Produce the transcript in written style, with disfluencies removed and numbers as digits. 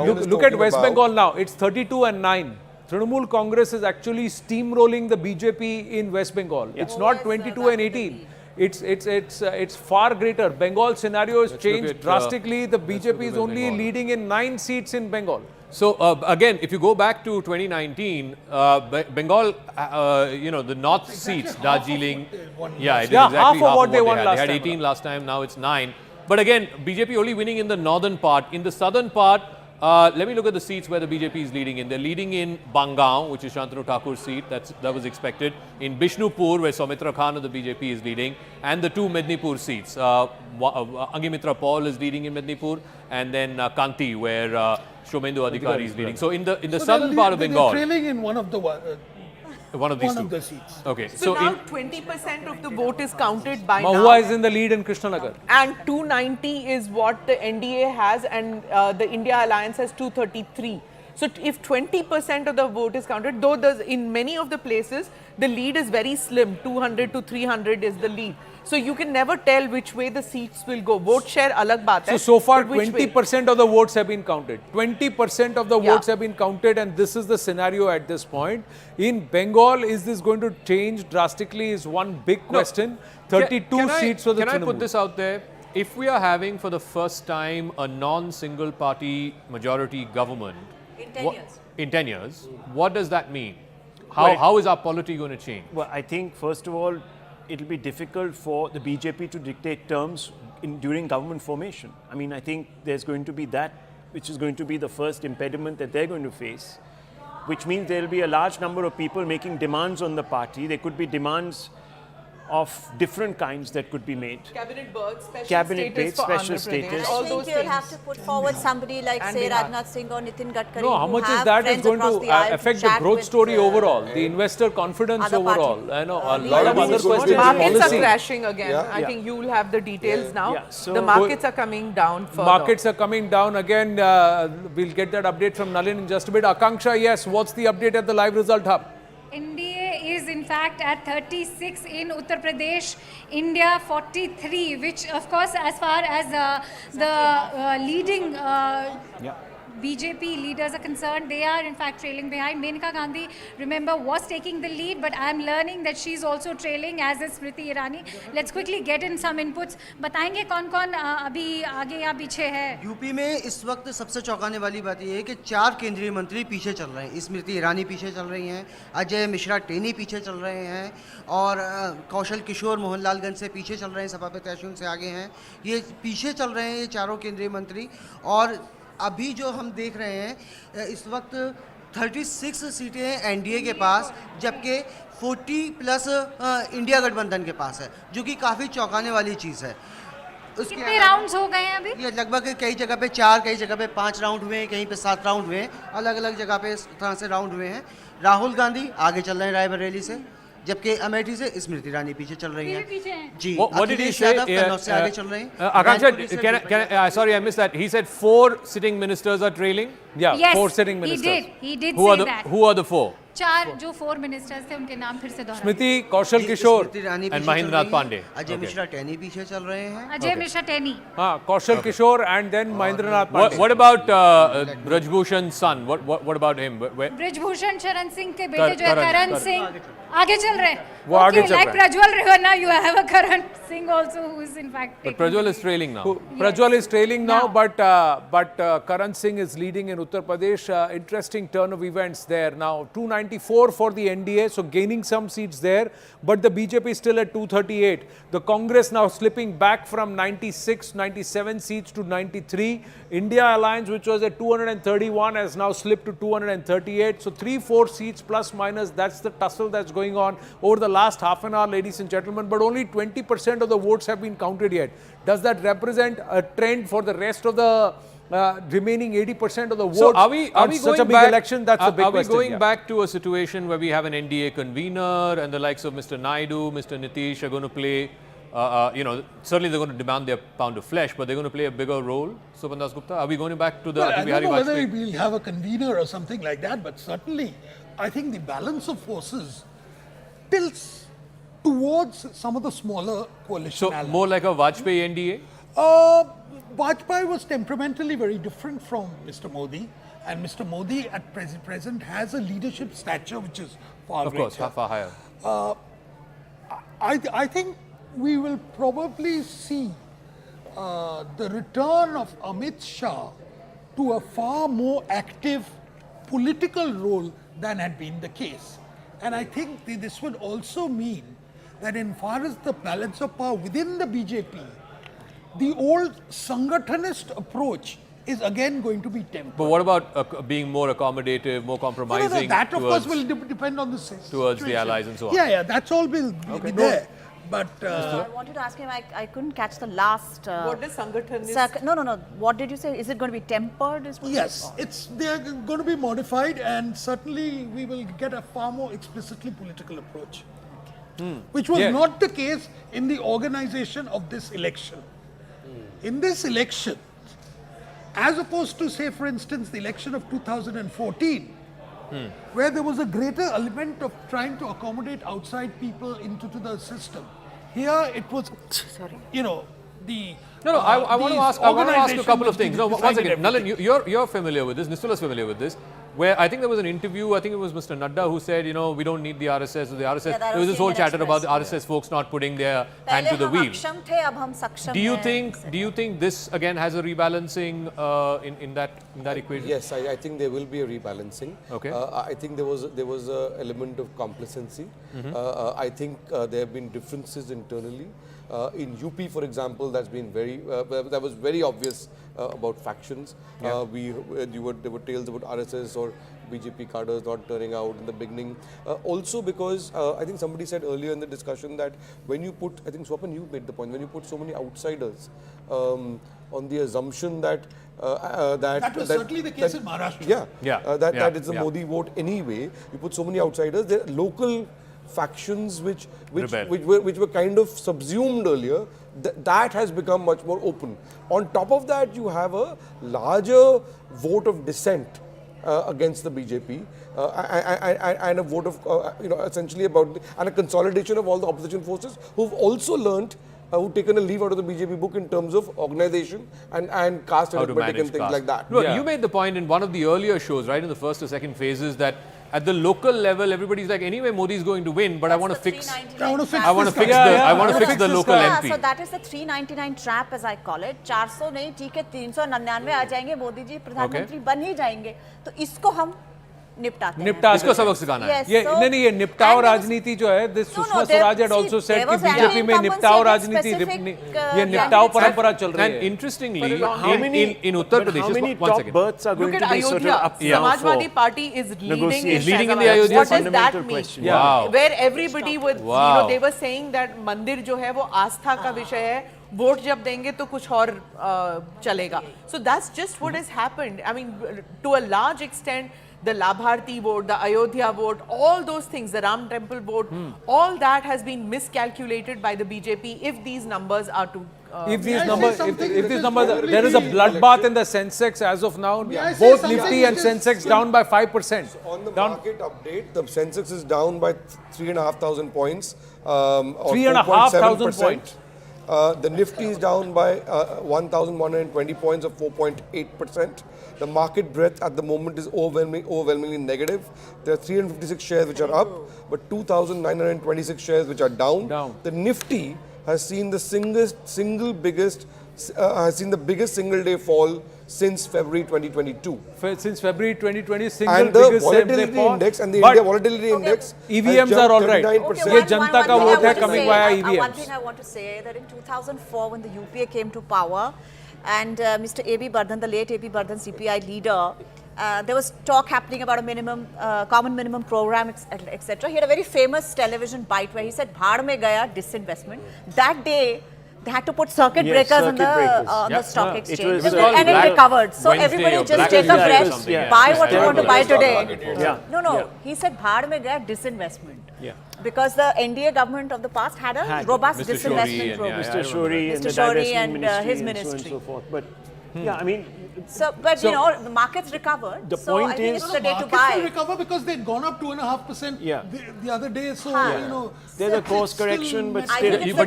Look at West Bengal now. It's 32-9. Trinamool Congress is actually steamrolling the BJP in West Bengal. Yeah. It's not 22-18. It's far greater. Bengal scenario has changed drastically. The BJP is only leading in 9 seats in Bengal. So again, if you go back to 2019, Bengal, the north seats, Darjeeling, it is exactly half of what they won last time. They had 18 last time, now it's 9. But again, BJP only winning in the northern part. In the southern part, let me look at the seats where the BJP is leading in. They're leading in Bangaon, which is Shantanu Thakur's seat. That was expected. In Bishnupur, where Soumitra Khan of the BJP is leading. And the 2 Mednipur seats. Angimitra Paul is leading in Mednipur. And then Kanti, where Shomendu Adhikari is leading. So in the southern part of Bengal. They're trailing in one of the seats. Okay. So now 20% of the vote is counted by Mahua is in the lead in Krishnanagar. And 290 is what the NDA has, and the India Alliance has 233. So if 20% of the vote is counted, though in many of the places, the lead is very slim, 200 to 300 is the lead. So you can never tell which way the seats will go. Vote share alag baat hai. So far 20% of the votes have been counted. 20% of the votes have been counted, and this is the scenario at this point. In Bengal, is this going to change drastically is one big question. 32 seats for the Trinamool. Can I put this out there? If we are having for the first time a non-single party majority government in 10 years, what does that mean? How is our polity going to change? Well, I think first of all, it will be difficult for the BJP to dictate terms during government formation. I mean, I think there's going to be that, which is going to be the first impediment that they're going to face, which means there will be a large number of people making demands on the party. There could be demands of different kinds that could be made. Cabinet berths, special status. I think you'll have to put forward somebody like, say, Rajnath Singh or Nitin Gatkari. No, how much is that is going to affect the growth story overall, the investor confidence overall? I know a lot of other questions. Markets are crashing again. I think you will have the details now. So the markets are coming down further. Markets are coming down again. We'll get that update from Nalin in just a bit. Akanksha, yes, what's the update at the live result hub? NDA is in fact at 36 in Uttar Pradesh, India 43, which of course as far as the leading BJP leaders are concerned, they are in fact trailing behind. Menaka Gandhi, remember, was taking the lead, but I am learning that she is also trailing, as is Smriti Irani. Let's quickly get in some inputs. बताएंगे कौन-कौन अभी आगे या पीछे है? UP में इस वक्त सबसे चौंकाने वाली बात यह है कि 4 केंद्रीय मंत्री पीछे चल रहे हैं. स्मृति ईरानी पीछे चल रही हैं, अजय मिश्रा टेनी पीछे चल रहे हैं और कौशल किशोर मोहनलालगंज से पीछे चल रहे हैं, सपा प्रत्याशियों से आगे हैं. ये पीछे चल रहे हैं ये चारों केंद्रीय मंत्री. और अभी जो हम देख रहे हैं इस वक्त 36 सीटें हैं एनडीए के पास, जबकि 40 प्लस इंडिया गठबंधन के पास है, जो कि काफ़ी चौंकाने वाली चीज़ है. कितने राउंड्स हो गए हैं अभी? ये लगभग कई जगह पे 4, कई जगह पे 5 राउंड हुए हैं, कहीं पे 7 राउंड हुए हैं, अलग अलग जगह पे इस तरह से राउंड हुए हैं. राहुल गांधी आगे चल रहे हैं रायबरेली से, जबकि अमेठी से स्मृति ईरानी पीछे चल रही हैं. जी, What did he say? Kannauj से आगे चल रहे हैं. Akanksha, sorry, I missed that. He said 4 sitting ministers are trailing. Yeah, yes, 4 sitting ministers. He did say that. Who are the 4? 4 जो 4 मिनिस्टर्स थे उनके नाम फिर से दोहरा. स्मृति, Kaushal Kishore and Mahendranath Pandey. Ajay Mishra Teni पीछे चल रहे हैं. अजय मिश्रा टेनी. हाँ, Kaushal Kishore and then Mahendranath Pandey. What about Brajbhushan's son? What about him? Brijbhushan Sharan Singh के बेटे जो है करण सिंह आगे चल रहे हैं. वो आगे चल रहे हैं. Like Prajwal Revanna, you have a Karan Singh also who is in fact. But Prajwal is trailing now. Prajwal is trailing now, but Karan Singh is leading in Uttar Pradesh. Interesting turn of events there now. 294 for the NDA, so gaining some seats there, but the BJP is still at 238. The Congress now slipping back from 96, 97 seats to 93. India Alliance, which was at 231, has now slipped to 238. So 3-4 seats plus minus, that's the tussle that's going on over the last half an hour, ladies and gentlemen. But only 20% of the votes have been counted yet. Does that represent a trend for the rest of the remaining 80% of the votes? So are we such going a big back, election? That's a big question. Are we going back to a situation where we have an NDA convener and the likes of Mr. Naidu, Mr. Nitish are going to play, certainly they're going to demand their pound of flesh, but they're going to play a bigger role? Suban Das Gupta, are we going back to the I don't know whether we'll have a convener or something like that, but certainly I think the balance of forces tilts towards some of the smaller coalition So allies. more like a Vajpayee NDA? Vajpayee was temperamentally very different from Mr. Modi, and Mr. Modi at present has a leadership stature which is far Of course, greater. far higher. I think we will probably see the return of Amit Shah to a far more active political role than had been the case. And I think this would also mean that in far as the balance of power within the BJP, the old Sangathanist approach is again going to be tempered. But what about being more accommodative, more compromising? That of course towards- will depend on the towards the situation. allies and so on. Yeah, that's all will be there. But I wanted to ask him, I couldn't catch the last. What does Sangathan No. What did you say? Is it going to be tempered? Is what yes, they are going to be modified, and certainly we will get a far more explicitly political approach, which was Yeah. not the case in the organization of this election. In this election, as opposed to, say, for instance, the election of 2014, where there was a greater element of trying to accommodate outside people into the system. Here it was, the No, I want to ask a couple of things. No, once decided again, Nalan, everything. you're familiar with this. Nistula is familiar with this. Where I think there was an interview, I think it was Mr. Nadda who said, we don't need the RSS or the RSS. Yeah, that there was was this whole Indian chatter about the Express. RSS folks not putting their hand to the हम wheel. अक्षम थे, अब हम सक्षम Do you हैं, think this again has a rebalancing in that equation? Yes, I think there will be a rebalancing. Okay. I think there was an element of complacency. I think there have been differences internally. In UP, for example, that was very obvious about factions. Yeah. There were tales about RSS or BJP cadres not turning out in the beginning. Also because I think somebody said earlier in the discussion that when you put, I think Swapan, you made the point, when you put so many outsiders on the assumption that that was certainly the case in Maharashtra. That it's the Modi vote anyway. You put so many outsiders. There are local factions which were kind of subsumed earlier. That has become much more open. On top of that, you have a larger vote of dissent against the BJP and a vote of essentially and a consolidation of all the opposition forces who've also learnt. Who've taken a leaf out of the BJP book in terms of organization and caste arithmetic and things caste. like that. No, you made the point in one of the earlier shows, right, in the first or second phases, that at the local level, everybody's like, anyway, Modi is going to win, but I want to fix. I want to fix I want to this fix guy. the. I want to fix the local Yeah, MP. so that is the 399 trap, as I call it. 400 नहीं, ठीक है, 399 आ जाएंगे, मोदी जी प्रधानमंत्री बन ही जाएंगे. तो इसको हम निपटाते हैं. इसको सबक सिखाना है. Yes, ये so- नहीं ये निपटाव and there was- राजनीति जो है this No, Sushma there- Swaraj had see, also said there कि was बीजेपी में anti-incumbency निपटाव against राजनीति specific, ये निपटाव candidates. परंपरा चल रही And है. interestingly, How many in Uttar Pradesh, how just many one top second. berths are going Look to at be sort of Ayodhya. up now Samajwadi for Party is leading in negotiation? Leading in the Faizabad. Ayodhya What does fundamental that mean? question. Wow. Where everybody would, Wow. they were saying that मंदिर जो है वो आस्था का विषय है. Vote जब देंगे तो कुछ और चलेगा. So that's just what has happened. I mean, to a large extent, the Labharti vote, the Ayodhya vote, all those things, the Ram Temple vote, all that has been miscalculated by the BJP if these numbers are to. If these May I say numbers, something if which these is numbers, probably there is a the- bloodbath in the Sensex as of now. I say Both something Nifty and which is- Sensex down by 5%. On the Down market update, the Sensex is down by 3,500 points. Or 3,500 4.7%. points. The Nifty is down by 1,120 points or 4.8%. The market breadth at the moment is overwhelmingly negative. There are 356 shares which are up, but 2,926 shares which are down. The Nifty has seen the biggest single day fall since February 2022. Since February 2020, single And the biggest volatility fall. index and the But India volatility index EVMs has are all jumped right. 39%. ये जनता का vote है coming via One EVMs. thing I want to say that in 2004 when the UPA came to power and Mr. A.B. Bardhan, the late A.B. Bardhan CPI leader, there was talk happening about a minimum, common minimum program, etc. He had a very famous television bite where he said, "Bhaad mein gaya disinvestment." That day, they had to put circuit Yes, breakers on circuit breakers. the stock It exchange, was called and it Black recovered. So Wednesday everybody or just Black take a Tuesday or breath, something, yeah. buy what you want to buy today. Yeah. No. He said, "Bhaad mein gaya disinvestment." Yeah. Because the NDA government of the past had a robust Mr. Shori disinvestment and, program. yeah, Mr. Shori and the Mr. Shori divestment and, ministry his and ministry. so on and so forth. But yeah, I mean, So, but you know, the markets recovered. The so I point think is- it's the day to Markets will buy. recover because they'd gone up 2.5% Yeah. the other day. So, Huh. you know. there's a it's course still correction, but net- I still. think it's But the